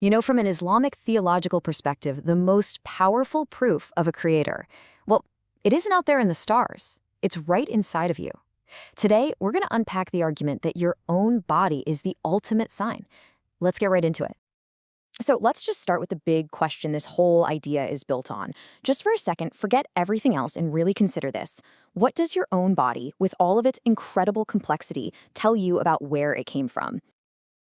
From an Islamic theological perspective, the most powerful proof of a creator, well, it isn't out there in the stars. It's right inside of you. Today, we're going to unpack the argument that your own body is the ultimate sign. Let's get right into it. So let's just start with the big question this whole idea is built on. Just for a second, forget everything else and really consider this. What does your own body, with all of its incredible complexity, tell you about where it came from?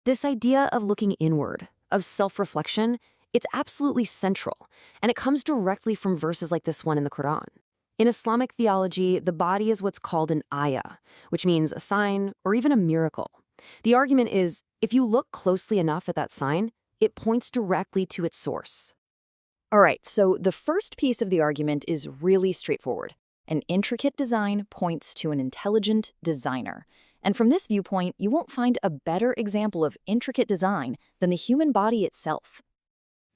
This idea of looking inward, of self-reflection, it's absolutely central, and it comes directly from verses like this one in the Quran. In Islamic theology, the body is what's called an ayah, which means a sign or even a miracle. The argument is, if you look closely enough at that sign, it points directly to its source. All right, so the first piece of the argument is really straightforward. An intricate design points to an intelligent designer. And from this viewpoint, you won't find a better example of intricate design than the human body itself.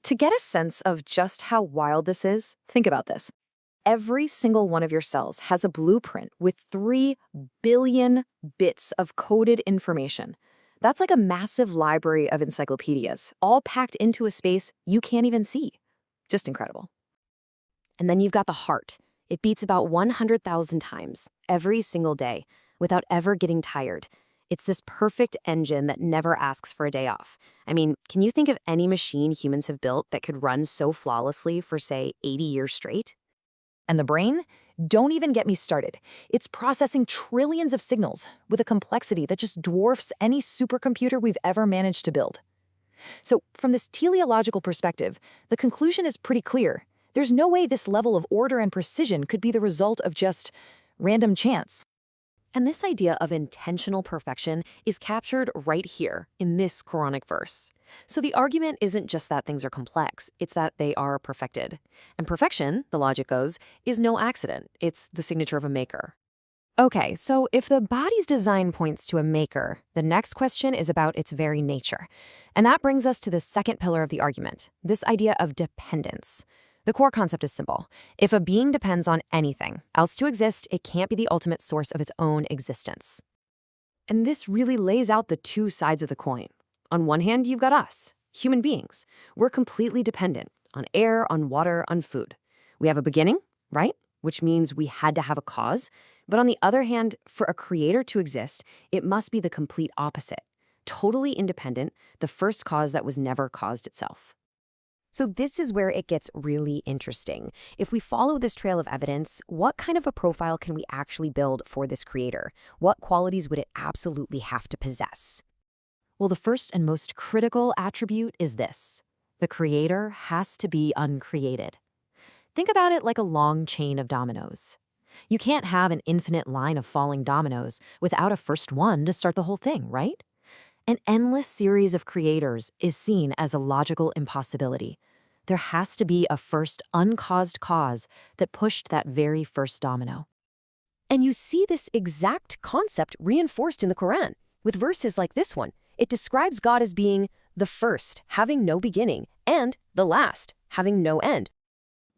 To get a sense of just how wild this is, think about this. Every single one of your cells has a blueprint with 3 billion bits of coded information. That's like a massive library of encyclopedias, all packed into a space you can't even see. Just incredible. And then you've got the heart. It beats about 100,000 times every single day without ever getting tired. It's this perfect engine that never asks for a day off. I mean, can you think of any machine humans have built that could run so flawlessly for, say, 80 years straight? And the brain? Don't even get me started. It's processing trillions of signals with a complexity that just dwarfs any supercomputer we've ever managed to build. So from this teleological perspective, the conclusion is pretty clear. There's no way this level of order and precision could be the result of just random chance. And this idea of intentional perfection is captured right here in this Quranic verse. So the argument isn't just that things are complex, it's that they are perfected. And perfection, the logic goes, is no accident. It's the signature of a maker. Okay, so if the body's design points to a maker, the next question is about its very nature. And that brings us to the second pillar of the argument, this idea of dependence. The core concept is simple. If a being depends on anything else to exist, it can't be the ultimate source of its own existence. And this really lays out the two sides of the coin. On one hand, you've got us, human beings. We're completely dependent on air, on water, on food. We have a beginning, right? Which means we had to have a cause. But on the other hand, for a creator to exist, it must be the complete opposite. Totally independent, the first cause that was never caused itself. So this is where it gets really interesting. If we follow this trail of evidence, what kind of a profile can we actually build for this creator? What qualities would it absolutely have to possess? Well, the first and most critical attribute is this. The creator has to be uncreated. Think about it like a long chain of dominoes. You can't have an infinite line of falling dominoes without a first one to start the whole thing, right? An endless series of creators is seen as a logical impossibility. There has to be a first uncaused cause that pushed that very first domino. And you see this exact concept reinforced in the Quran. With verses like this one, it describes God as being the first, having no beginning, and the last, having no end.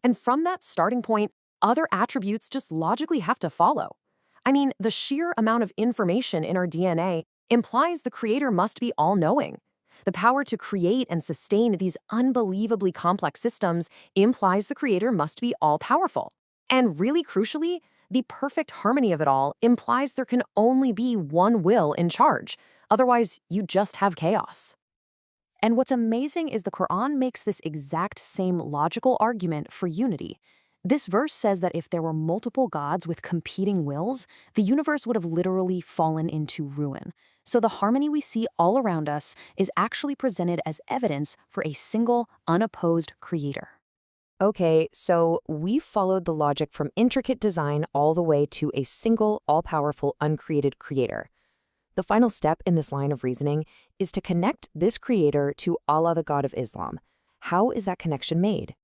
And from that starting point, other attributes just logically have to follow. I mean, the sheer amount of information in our DNA implies the creator must be all-knowing. The power to create and sustain these unbelievably complex systems implies the creator must be all-powerful. And really crucially, the perfect harmony of it all implies there can only be one will in charge. Otherwise, you just have chaos. And what's amazing is the Quran makes this exact same logical argument for unity. This verse says that if there were multiple gods with competing wills, the universe would have literally fallen into ruin. So the harmony we see all around us is actually presented as evidence for a single, unopposed creator. Okay, so we've followed the logic from intricate design all the way to a single, all-powerful, uncreated creator. The final step in this line of reasoning is to connect this creator to Allah, the God of Islam. How is that connection made?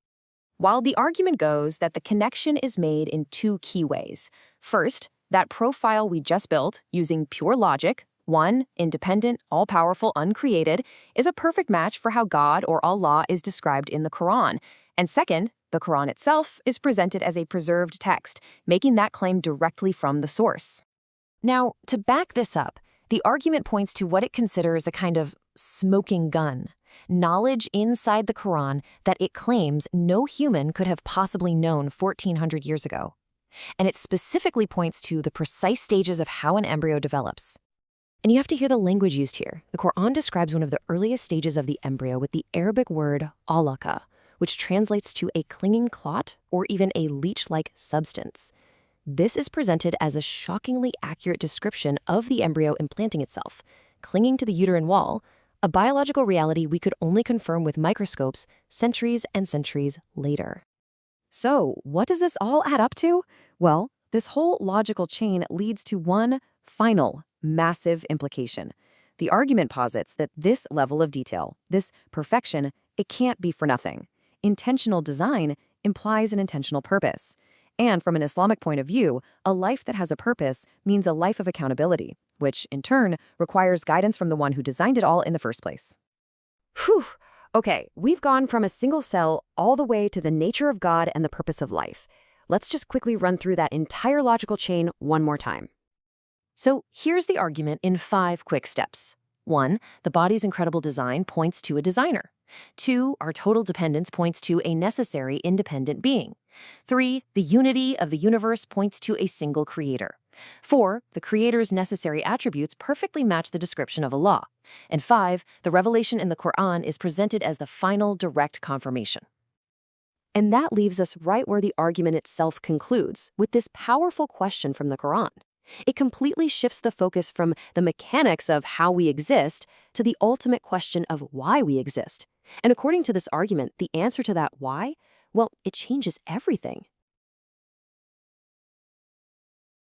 While the argument goes that the connection is made in 2 key ways. First, that profile we just built using pure logic, one, independent, all-powerful, uncreated, is a perfect match for how God or Allah is described in the Quran. And second, the Quran itself is presented as a preserved text, making that claim directly from the source. Now, to back this up, the argument points to what it considers a kind of smoking gun. knowledge inside the Quran that it claims no human could have possibly known 1400 years ago. And it specifically points to the precise stages of how an embryo develops. And you have to hear the language used here. The Quran describes one of the earliest stages of the embryo with the Arabic word alaka, which translates to a clinging clot or even a leech-like substance. This is presented as a shockingly accurate description of the embryo implanting itself, clinging to the uterine wall, a biological reality we could only confirm with microscopes centuries and centuries later. So, what does this all add up to? Well, this whole logical chain leads to one final, massive implication. The argument posits that this level of detail, this perfection, it can't be for nothing. Intentional design implies an intentional purpose. And from an Islamic point of view, a life that has a purpose means a life of accountability, which, in turn, requires guidance from the one who designed it all in the first place. Whew! Okay, we've gone from a single cell all the way to the nature of God and the purpose of life. Let's just quickly run through that entire logical chain one more time. So here's the argument in 5 quick steps. 1, the body's incredible design points to a designer. 2, our total dependence points to a necessary independent being. 3, the unity of the universe points to a single creator. 4, the creator's necessary attributes perfectly match the description of Allah. And 5, the revelation in the Quran is presented as the final direct confirmation. And that leaves us right where the argument itself concludes, with this powerful question from the Quran. It completely shifts the focus from the mechanics of how we exist to the ultimate question of why we exist. And according to this argument, the answer to that why, well, it changes everything.